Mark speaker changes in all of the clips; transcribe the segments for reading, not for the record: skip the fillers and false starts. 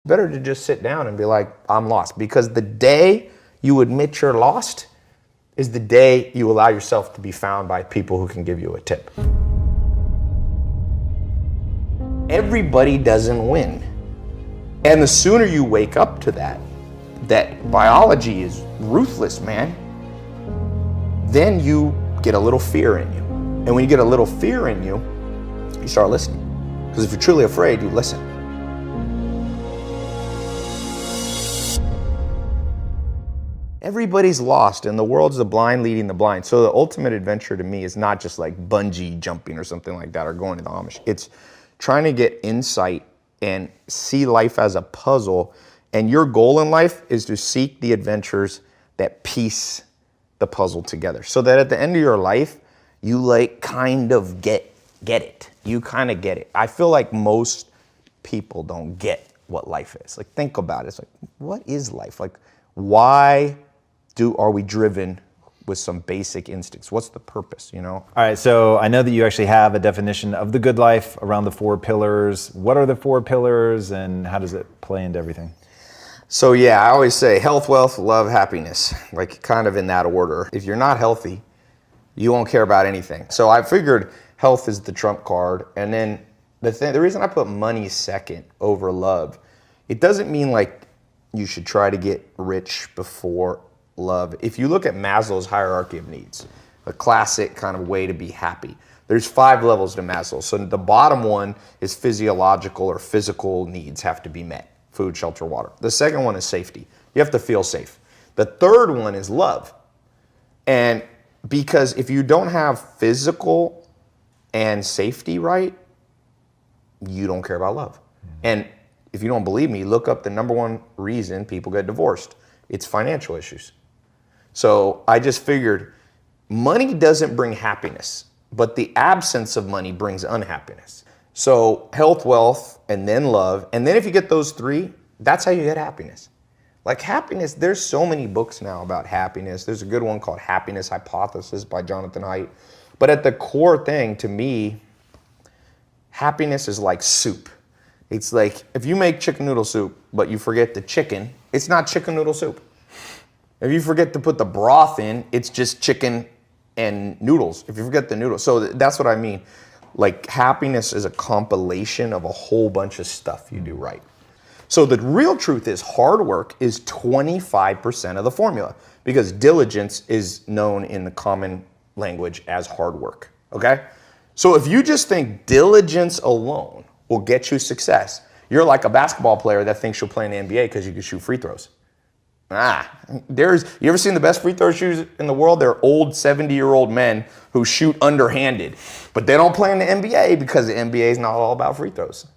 Speaker 1: Better to just sit down and be like, I'm lost. Because the day you admit you're lost is the day you allow yourself to be found by people who can give you a tip. Everybody doesn't win. And the sooner you wake up to that biology is ruthless, man, then you get a little fear in you. And when you get a little fear in you, you start listening. Because if you're truly afraid, you listen. Everybody's lost, and the world's the blind leading the blind. So the ultimate adventure to me is not just like bungee jumping or something like that, or going to the Amish. It's trying to get insight and see life as a puzzle. And your goal in life is to seek the adventures that piece the puzzle together. So that at the end of your life, you like kind of get it. You kind of get it. I feel like most people don't get what life is. Like, think about it. It's like, what is life? Like, why are we driven with some basic instincts? What's the purpose, you know?
Speaker 2: All right, so I know that you actually have a definition of the good life around the 4 pillars. What are the 4 pillars and how does it play into everything?
Speaker 1: So yeah, I always say health, wealth, love, happiness, like kind of in that order. If you're not healthy, you won't care about anything. So I figured health is the trump card. And then the reason I put money second over love, it doesn't mean like you should try to get rich before love. If you look at Maslow's hierarchy of needs, a classic kind of way to be happy, there's 5 levels to Maslow. So the bottom one is physiological or physical needs have to be met. Food, shelter, water. The second one is safety. You have to feel safe. The third one is love. And because if you don't have physical and safety right, you don't care about love. And if you don't believe me, look up the number 1 reason people get divorced. It's financial issues. So I just figured money doesn't bring happiness, but the absence of money brings unhappiness. So health, wealth, and then love. And then if you get those 3, that's how you get happiness. Like happiness, there's so many books now about happiness. There's a good one called Happiness Hypothesis by Jonathan Haidt. But at the core thing, to me, happiness is like soup. It's like if you make chicken noodle soup, but you forget the chicken, it's not chicken noodle soup. If you forget to put the broth in, it's just chicken and noodles. If you forget the noodles. So that's what I mean. Like happiness is a compilation of a whole bunch of stuff you do right. So the real truth is hard work is 25% of the formula because diligence is known in the common language as hard work, okay? So if you just think diligence alone will get you success, you're like a basketball player that thinks you'll play in the NBA because you can shoot free throws. You ever seen the best free throw shooters in the world? They're old 70-year-old men who shoot underhanded, but they don't play in the NBA because the NBA is not all about free throws.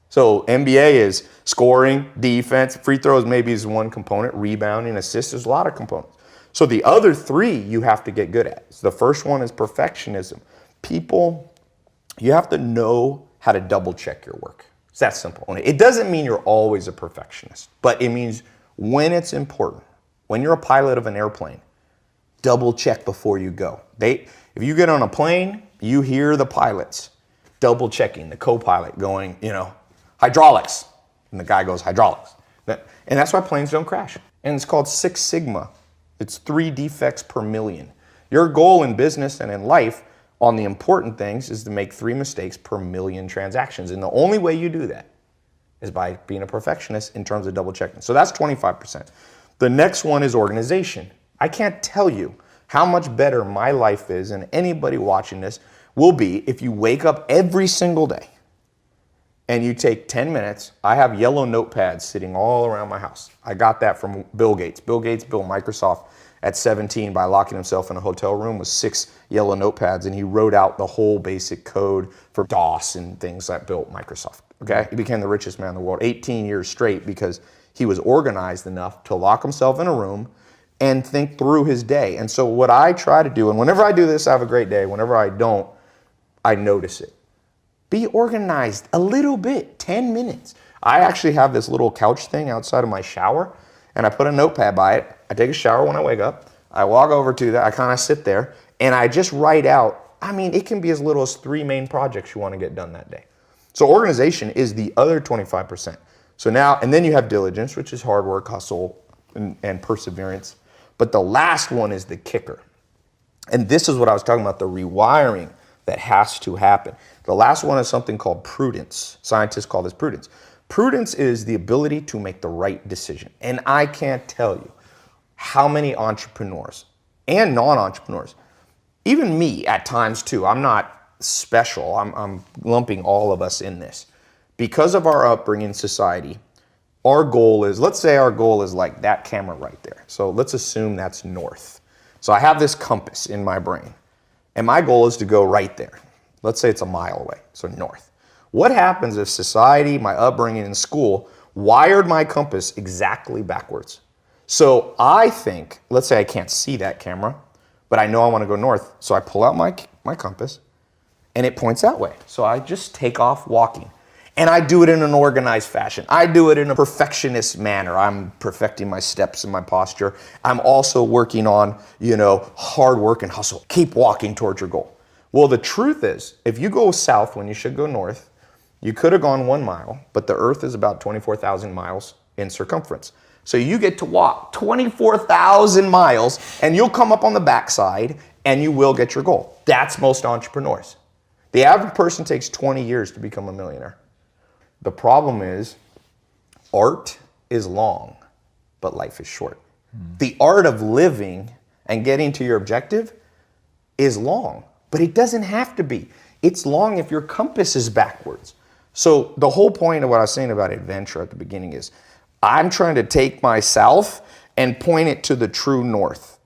Speaker 1: So NBA is scoring, defense, free throws maybe is one component, rebounding, assists, there's a lot of components. So the other 3 you have to get good at. So the first one is perfectionism. People, you have to know how to double check your work. It's that simple. It doesn't mean you're always a perfectionist, but it means when it's important, when you're a pilot of an airplane, double check before you go. If you get on a plane, you hear the pilots double checking, the co-pilot going, hydraulics. And the guy goes, hydraulics. And that's why planes don't crash. And it's called 6 Sigma. It's 3 defects per million. Your goal in business and in life on the important things is to make 3 mistakes per million transactions. And the only way you do that is by being a perfectionist in terms of double checking. So that's 25%. The next one is organization. I can't tell you how much better my life is and anybody watching this will be if you wake up every single day and you take 10 minutes. I have yellow notepads sitting all around my house. I got that from Bill Gates. Bill Gates built Microsoft at 17 by locking himself in a hotel room with 6 yellow notepads, and he wrote out the whole basic code for DOS and things that built Microsoft. Okay, he became the richest man in the world 18 years straight because he was organized enough to lock himself in a room and think through his day. And so what I try to do, and whenever I do this, I have a great day. Whenever I don't, I notice it. Be organized a little bit, 10 minutes. I actually have this little couch thing outside of my shower, and I put a notepad by it. I take a shower when I wake up. I walk over to that. I kind of sit there, and I just write out, it can be as little as 3 main projects you want to get done that day. So organization is the other 25%. So now, and then you have diligence, which is hard work, hustle, and perseverance. But the last one is the kicker. And this is what I was talking about, the rewiring that has to happen. The last one is something called prudence. Scientists call this prudence. Prudence is the ability to make the right decision. And I can't tell you how many entrepreneurs and non-entrepreneurs, even me at times too, I'm not special, I'm lumping all of us in this. Because of our upbringing in society, our goal is, let's say our goal is like that camera right there. So let's assume that's north. So I have this compass in my brain, and my goal is to go right there. Let's say it's a mile away, so north. What happens if society, my upbringing in school, wired my compass exactly backwards? So I think, let's say I can't see that camera, but I know I want to go north. So I pull out my compass, and it points that way. So I just take off walking. And I do it in an organized fashion. I do it in a perfectionist manner. I'm perfecting my steps and my posture. I'm also working on, hard work and hustle. Keep walking towards your goal. Well, the truth is, if you go south when you should go north, you could have gone 1 mile, but the earth is about 24,000 miles in circumference. So you get to walk 24,000 miles and you'll come up on the backside and you will get your goal. That's most entrepreneurs. The average person takes 20 years to become a millionaire. The problem is, art is long, but life is short. The art of living and getting to your objective is long, but it doesn't have to be. It's long if your compass is backwards. So the whole point of what I was saying about adventure at the beginning is, I'm trying to take my south and point it to the true north.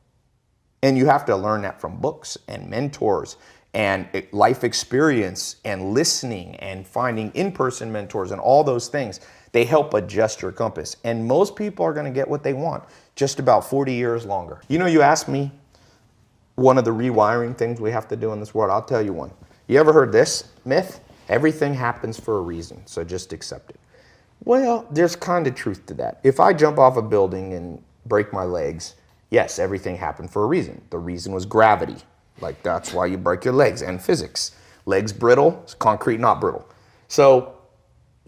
Speaker 1: And you have to learn that from books and mentors and life experience and listening and finding in-person mentors and all those things. They help adjust your compass. And most people are going to get what they want just about 40 years longer. You asked me one of the rewiring things we have to do in this world. I'll tell you one. You ever heard this myth? Everything happens for a reason, so just accept it. Well, there's kind of truth to that. If I jump off a building and break my legs, yes, everything happened for a reason. The reason was gravity. Like, that's why you break your legs, and physics. Legs brittle, concrete not brittle. So,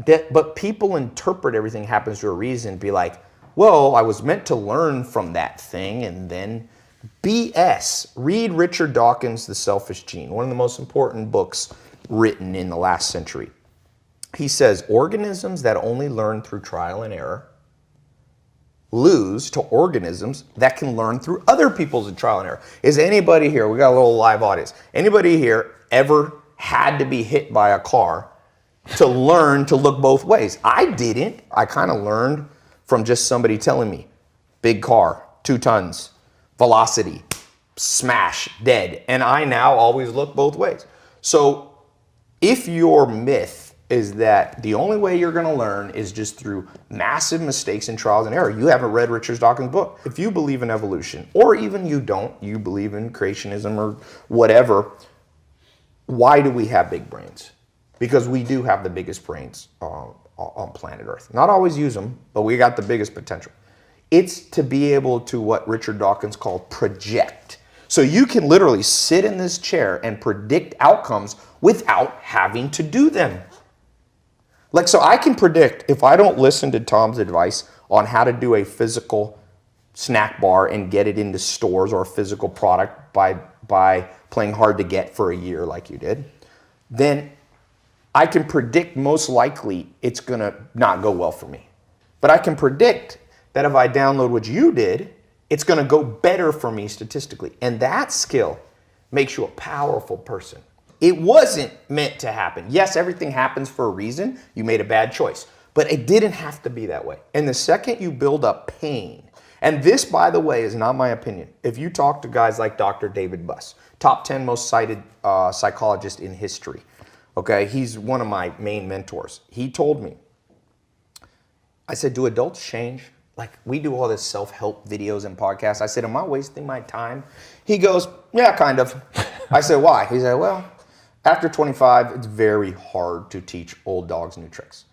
Speaker 1: but people interpret everything happens for a reason, be like, well, I was meant to learn from that thing, and then BS. Read Richard Dawkins' The Selfish Gene, one of the most important books written in the last century. He says, organisms that only learn through trial and error lose to organisms that can learn through other people's trial and error. Is anybody here, we got a little live audience, anybody here ever had to be hit by a car to learn to look both ways? I didn't. I kind of learned from just somebody telling me, big car, 2 tons, velocity, smash, dead. And I now always look both ways. So if your myth is that the only way you're going to learn is just through massive mistakes and trials and error, you haven't read Richard Dawkins' book. If you believe in evolution, or even you don't, you believe in creationism or whatever, why do we have big brains? Because we do have the biggest brains on planet Earth. Not always use them, but we got the biggest potential. It's to be able to, what Richard Dawkins called, project. So you can literally sit in this chair and predict outcomes without having to do them. Like, so I can predict, if I don't listen to Tom's advice on how to do a physical snack bar and get it into stores, or a physical product by playing hard to get for a year like you did, then I can predict most likely it's going to not go well for me. But I can predict that if I download what you did, it's going to go better for me statistically. And that skill makes you a powerful person. It wasn't meant to happen. Yes, everything happens for a reason. You made a bad choice, but it didn't have to be that way. And the second you build up pain, and this, by the way, is not my opinion. If you talk to guys like Dr. David Buss, top 10 most cited psychologist in history, okay, he's one of my main mentors. He told me, I said, do adults change? Like, we do all this self-help videos and podcasts. I said, am I wasting my time? He goes, yeah, kind of. I said, why? He said, well, after 25, it's very hard to teach old dogs new tricks.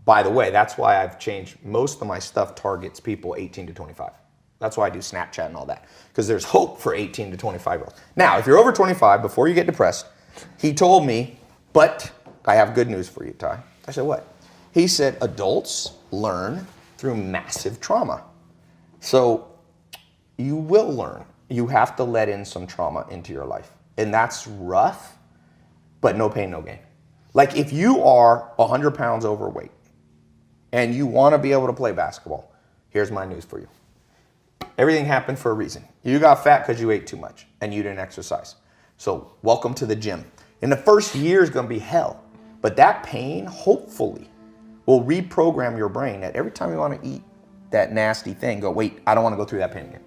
Speaker 1: By the way, that's why I've changed. Most of my stuff targets people 18 to 25. That's why I do Snapchat and all that, because there's hope for 18 to 25-year-olds. Now, if you're over 25, before you get depressed, he told me, but I have good news for you, Ty. I said, what? He said, adults learn through massive trauma. So you will learn. You have to let in some trauma into your life. And that's rough, but no pain, no gain. Like if you are 100 pounds overweight and you want to be able to play basketball, here's my news for you. Everything happened for a reason. You got fat because you ate too much and you didn't exercise. So welcome to the gym. In the first year is going to be hell, but that pain hopefully will reprogram your brain that every time you want to eat that nasty thing, go, wait, I don't want to go through that pain again.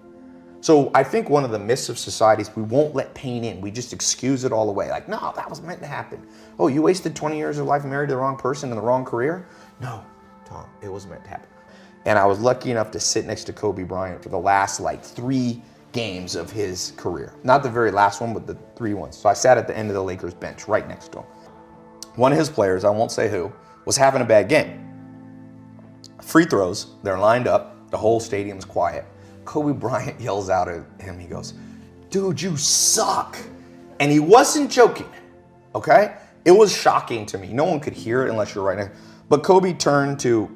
Speaker 1: So I think one of the myths of society is we won't let pain in. We just excuse it all away. Like, no, that was meant to happen. Oh, you wasted 20 years of life married to the wrong person in the wrong career? No, Tom, it was meant to happen. And I was lucky enough to sit next to Kobe Bryant for the last like 3 games of his career. Not the very last one, but the 3 ones. So I sat at the end of the Lakers bench right next to him. One of his players, I won't say who, was having a bad game. Free throws, they're lined up, the whole stadium's quiet. Kobe Bryant yells out at him, he goes, dude, you suck. And he wasn't joking, okay? It was shocking to me. No one could hear it unless you're right next. But Kobe turned to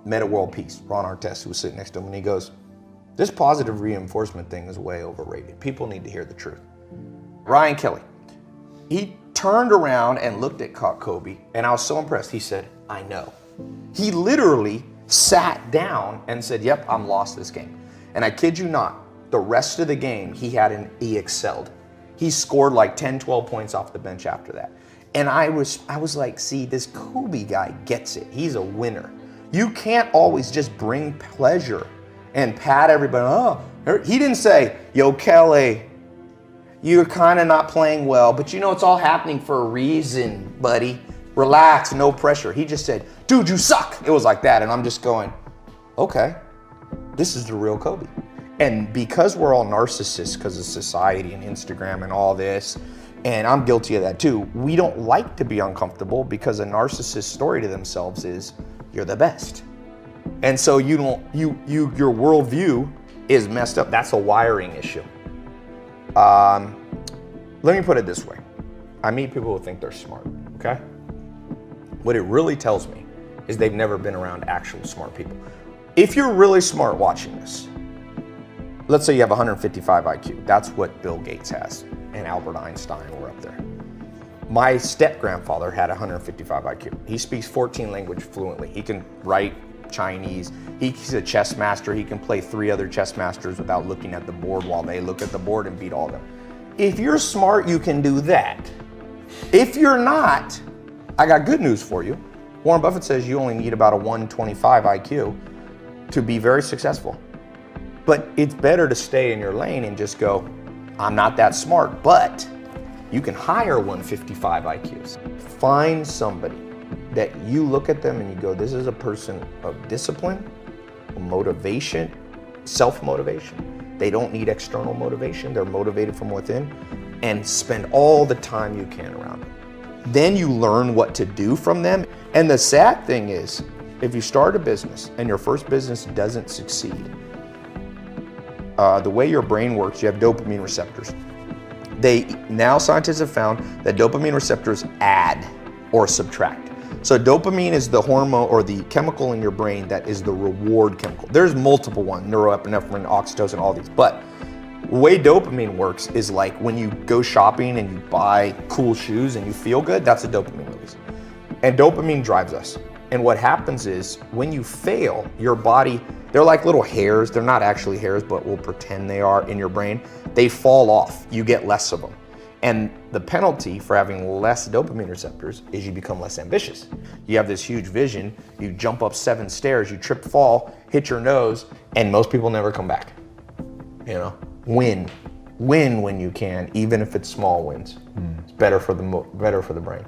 Speaker 1: Meta World Peace, Ron Artest, who was sitting next to him, and he goes, this positive reinforcement thing is way overrated. People need to hear the truth. Ryan Kelly, he turned around and looked at Kobe, and I was so impressed. He said, I know. He literally sat down and said, yep, I'm lost this game. And I kid you not, the rest of the game, he excelled. He scored like 10, 12 points off the bench after that. And I was like, see, this Kobe guy gets it. He's a winner. You can't always just bring pleasure and pat everybody. Oh, he didn't say, yo, Kelly, you're kind of not playing well, but you know, it's all happening for a reason, buddy. Relax, no pressure. He just said, dude, you suck. It was like that. And I'm just going, okay, this is the real Kobe. And because we're all narcissists because of society and Instagram and all this, and I'm guilty of that too, we don't like to be uncomfortable because a narcissist's story to themselves is, you're the best. And so your worldview is messed up. That's a wiring issue. Let me put it this way. I meet people who think they're smart, okay? What it really tells me is they've never been around actual smart people. If you're really smart watching this, let's say you have 155 IQ. That's what Bill Gates has, and Albert Einstein were up there. My step-grandfather had 155 IQ. He speaks 14 languages fluently. He can write Chinese. He's a chess master. He can play 3 other chess masters without looking at the board while they look at the board and beat all of them. If you're smart, you can do that. If you're not, I got good news for you. Warren Buffett says you only need about a 125 IQ to be very successful. But it's better to stay in your lane and just go, I'm not that smart, but you can hire 155 IQs. Find somebody that you look at them and you go, this is a person of discipline, motivation, self-motivation. They don't need external motivation. They're motivated from within, and spend all the time you can around them. Then you learn what to do from them. And the sad thing is, if you start a business and your first business doesn't succeed, the way your brain works, you have dopamine receptors. Now scientists have found that dopamine receptors add or subtract. So dopamine is the hormone or the chemical in your brain that is the reward chemical. There's multiple ones, neuroepinephrine, oxytocin, all these. But the way dopamine works is like when you go shopping and you buy cool shoes and you feel good, that's a dopamine release. And dopamine drives us. And what happens is when you fail, your body, they're like little hairs. They're not actually hairs, but we'll pretend they are in your brain. They fall off. You get less of them. And the penalty for having less dopamine receptors is you become less ambitious. You have this huge vision, you jump up 7 stairs, you trip, fall, hit your nose, and most people never come back. You know, win when you can, even if it's small wins. It's better for the brain.